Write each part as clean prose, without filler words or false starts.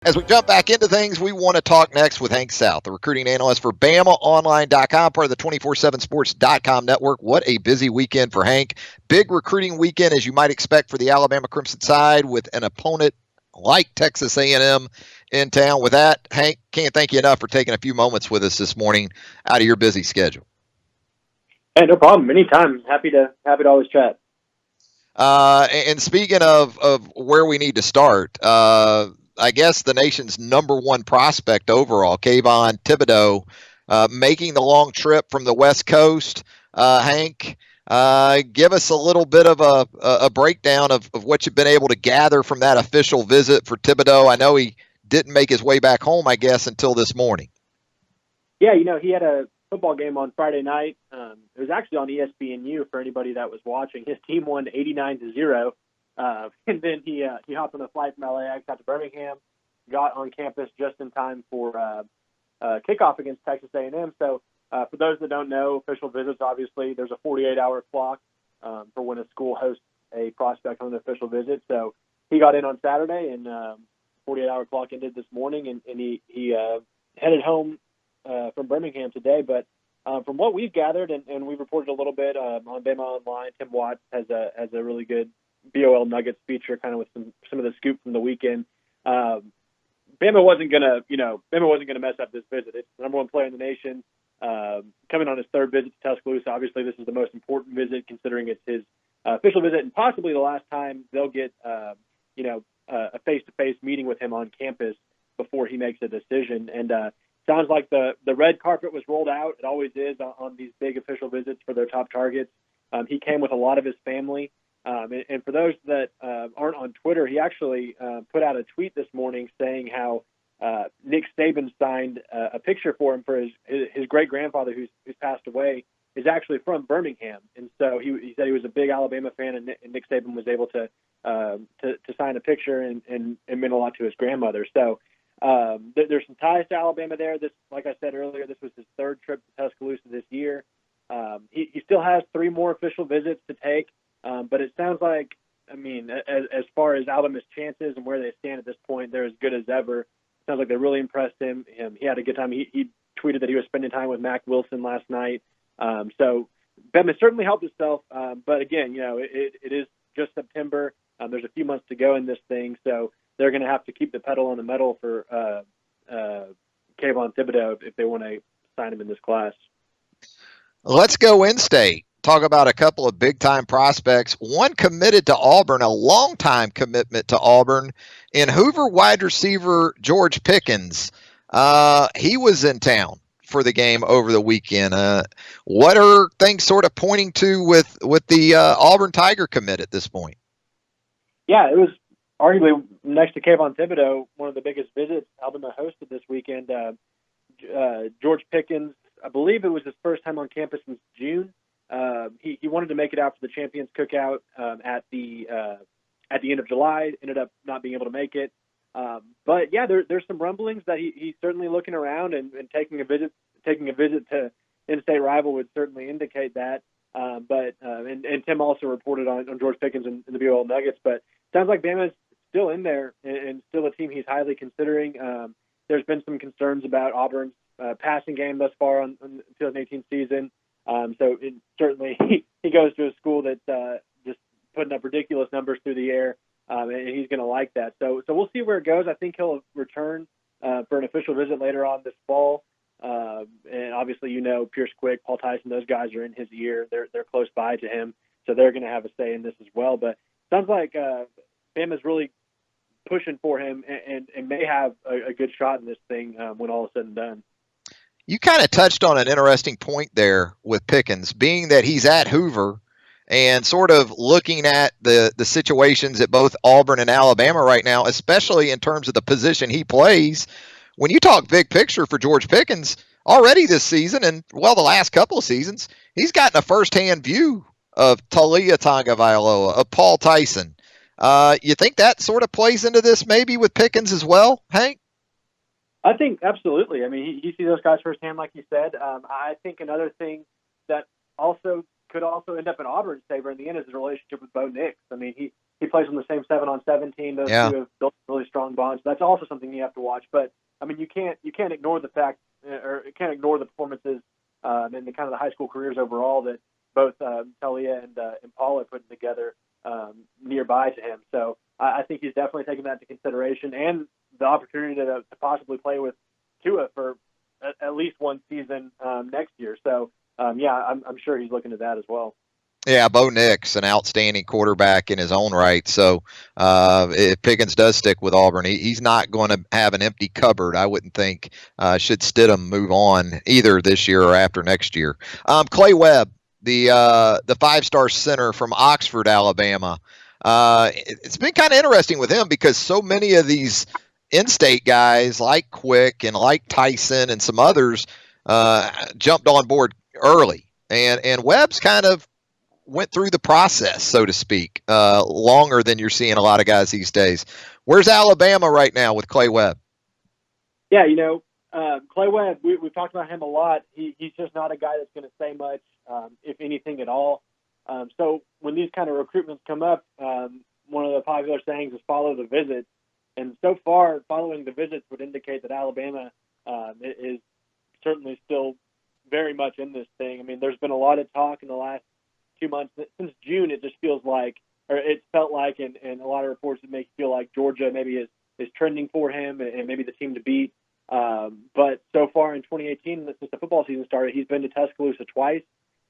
As we jump back into things, we want to talk next with Hank South, the recruiting analyst for BamaOnline.com, part of the 247sports.com network. What a busy weekend for Hank. Big recruiting weekend, as you might expect, for the Alabama Crimson side with an opponent like Texas A&M in town. With that, Hank, can't thank you enough for taking a few moments with us this morning out of your busy schedule. Hey, no problem. Anytime. Happy to always chat. And speaking of where we need to start, I guess the nation's number one prospect overall, Kavon Thibodeau, making the long trip from the West Coast. Hank, give us a little bit of a breakdown of what you've been able to gather from that official visit for Thibodeau. I know he didn't make his way back home, I guess, until this morning. Yeah, he had a football game on Friday night. It was actually on ESPNU for anybody that was watching. His team won 89-0. And then he hopped on a flight from LAX out to Birmingham, got on campus just in time for kickoff against Texas A&M. So for those that don't know, official visits, obviously, there's a 48-hour clock for when a school hosts a prospect on an official visit. So he got in on Saturday, and 48-hour clock ended this morning, and he headed home from Birmingham today. But from what we've gathered, and we've reported a little bit on Bama Online, Tim Watts has a really good BOL Nuggets feature, kind of with some of the scoop from the weekend. Bama wasn't gonna mess up this visit. It's the number one player in the nation, coming on his third visit to Tuscaloosa. Obviously, this is the most important visit, considering it's his official visit, and possibly the last time they'll get a face-to-face meeting with him on campus before he makes a decision. And sounds like the red carpet was rolled out. It always is on these big official visits for their top targets. He came with a lot of his family. And for those that aren't on Twitter, he actually put out a tweet this morning saying how Nick Saban signed a picture for him for his great-grandfather who's passed away, is actually from Birmingham. And so he said he was a big Alabama fan, and Nick Saban was able to sign a picture and meant a lot to his grandmother. So there's some ties to Alabama there. This, like I said earlier, this was his third trip to Tuscaloosa this year. He still has 3 more official visits to take. But it sounds like, as far as Alabama's chances and where they stand at this point, they're as good as ever. It sounds like they really impressed him. He had a good time. He tweeted that he was spending time with Mac Wilson last night. So Bama certainly helped himself. But again, it is just September. There's a few months to go in this thing, so they're going to have to keep the pedal on the metal for Kavon Thibodeau if they want to sign him in this class. Let's go in-state. Talk about a couple of big-time prospects. One committed to Auburn, a long-time commitment to Auburn, in Hoover wide receiver George Pickens. He was in town for the game over the weekend. What are things sort of pointing to with the Auburn Tiger commit at this point? Yeah, it was arguably next to Kavon Thibodeau, one of the biggest visits Alabama hosted this weekend. George Pickens, I believe it was his first time on campus since June. He wanted to make it out for the Champions Cookout at the end of July. Ended up not being able to make it. But yeah, there's some rumblings that he's certainly looking around and taking a visit to in-state rival would certainly indicate that. But Tim also reported on George Pickens and the BOL Nuggets. But sounds like Bama's still in there and still a team he's highly considering. There's been some concerns about Auburn's passing game thus far on the 2018 season. So certainly he goes to a school that's just putting up ridiculous numbers through the air, and he's going to like that. So we'll see where it goes. I think he'll return for an official visit later on this fall. And obviously, Pierce Quick, Paul Tyson, those guys are in his ear. They're close by to him, so they're going to have a say in this as well. But sounds like Bama's really pushing for him and may have a good shot in this thing when all is said and done. You kind of touched on an interesting point there with Pickens, being that he's at Hoover and sort of looking at the situations at both Auburn and Alabama right now, especially in terms of the position he plays. When you talk big picture for George Pickens, already this season and, the last couple of seasons, he's gotten a firsthand view of Taulia Tagovailoa, of Paul Tyson. You think that sort of plays into this maybe with Pickens as well, Hank? I think absolutely. You see those guys firsthand, like you said. I think another thing that could also end up in Auburn's favor in the end is the relationship with Bo Nix. he plays on the same 7-on-7 team. Those two have built really strong bonds. That's also something you have to watch. But I mean, you can't ignore the fact, or you can't ignore the performances and the kind of the high school careers overall that both Talia and Paula put together nearby to him. So I think he's definitely taking that into consideration, and the opportunity to possibly play with Tua for at least one season next year. So I'm sure he's looking at that as well. Yeah, Bo Nix, an outstanding quarterback in his own right. So if Pickens does stick with Auburn, he's not going to have an empty cupboard, I wouldn't think, should Stidham move on either this year or after next year. Clay Webb, the five-star center from Oxford, Alabama. It's been kind of interesting with him because so many of these in-state guys like Quick and like Tyson and some others jumped on board early. And Webb's kind of went through the process, so to speak, longer than you're seeing a lot of guys these days. Where's Alabama right now with Clay Webb? Yeah, Clay Webb, we've talked about him a lot. He's just not a guy that's going to say much, if anything at all. So when these kind of recruitments come up, one of the popular sayings is follow the visits. And so far, following the visits would indicate that Alabama is certainly still very much in this thing. I mean, there's been a lot of talk in the last 2 months. Since June, it just feels like, or it felt like, and a lot of reports that make you feel like Georgia maybe is trending for him and maybe the team to beat. But so far in 2018, since the football season started, he's been to Tuscaloosa twice.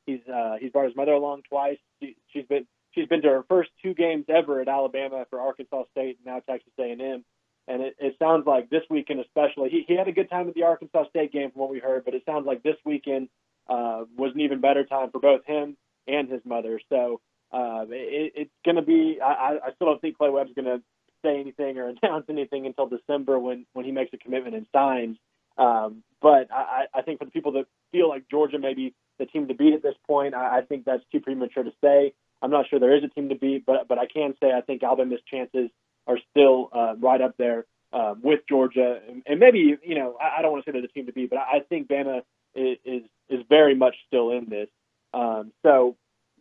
He's brought his mother along twice. She's been to her first 2 games ever at Alabama for Arkansas State and now Texas A&M. And it sounds like this weekend especially, he had a good time at the Arkansas State game from what we heard, but it sounds like this weekend was an even better time for both him and his mother. So it's going to be – I still don't think Clay Webb's going to say anything or announce anything until December when he makes a commitment and signs. But I think for the people that feel like Georgia may be the team to beat at this point, I think that's too premature to say. I'm not sure there is a team to beat, but I can say I think Alabama's chances are still right up there with Georgia. And maybe, I don't want to say they're the team to beat, but I think Bama is very much still in this. So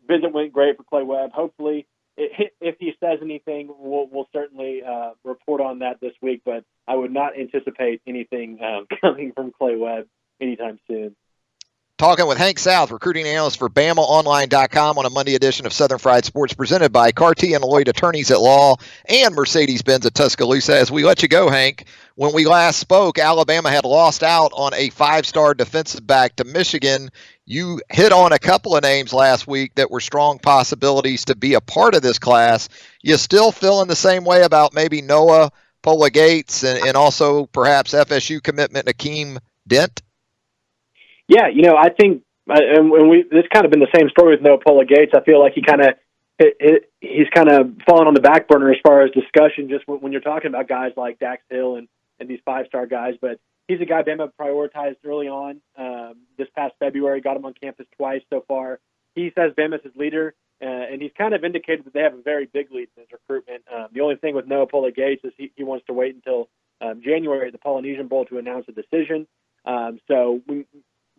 visit went great for Clay Webb. Hopefully, if he says anything, we'll certainly report on that this week, but I would not anticipate anything coming from Clay Webb anytime soon. Talking with Hank South, recruiting analyst for BamaOnline.com on a Monday edition of Southern Fried Sports presented by Carty and Lloyd Attorneys at Law and Mercedes-Benz of Tuscaloosa. As we let you go, Hank, when we last spoke, Alabama had lost out on a 5-star defensive back to Michigan. You hit on a couple of names last week that were strong possibilities to be a part of this class. You still feeling the same way about maybe Noah Pola-Gates and also perhaps FSU commitment Akeem Dent? Yeah, I think, and this kind of been the same story with Noah Pola-Gates. I feel like he's kind of fallen on the back burner as far as discussion, just when you're talking about guys like Dax Hill and these 5-star guys. But he's a guy Bama prioritized early on. This past February, got him on campus twice so far. He says Bama's his leader, and he's kind of indicated that they have a very big lead in his recruitment. The only thing with Noah Pola-Gates is he wants to wait until January at the Polynesian Bowl to announce a decision. So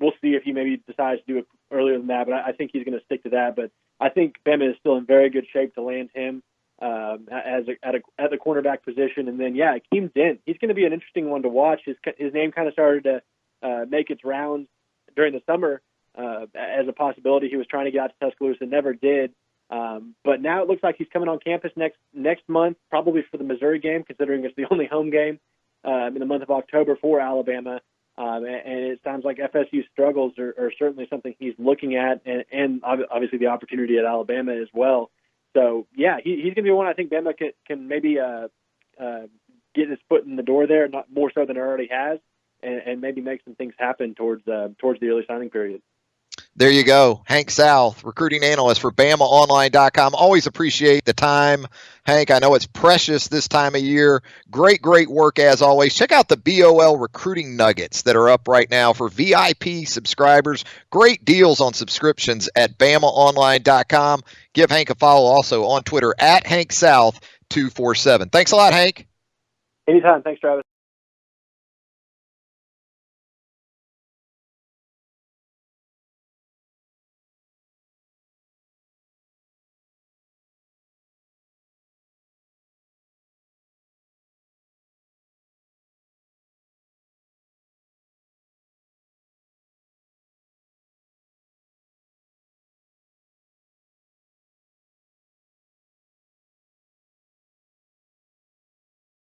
we'll see if he maybe decides to do it earlier than that, but I think he's going to stick to that. But I think Bama is still in very good shape to land him at the cornerback position. And then, Akeem Dent, he's going to be an interesting one to watch. His name kind of started to make its rounds during the summer as a possibility. He was trying to get out to Tuscaloosa, never did. But now it looks like he's coming on campus next month, probably for the Missouri game, considering it's the only home game in the month of October for Alabama. And it sounds like FSU struggles are certainly something he's looking at, and obviously the opportunity at Alabama as well. So, he's going to be one I think Bama can maybe get his foot in the door there, not more so than it already has, and maybe make some things happen towards the early signing period. There you go. Hank South, recruiting analyst for BamaOnline.com. Always appreciate the time, Hank. I know it's precious this time of year. Great work as always. Check out the BOL recruiting nuggets that are up right now for VIP subscribers. Great deals on subscriptions at BamaOnline.com. Give Hank a follow also on Twitter at HankSouth247. Thanks a lot, Hank. Anytime. Thanks, Travis.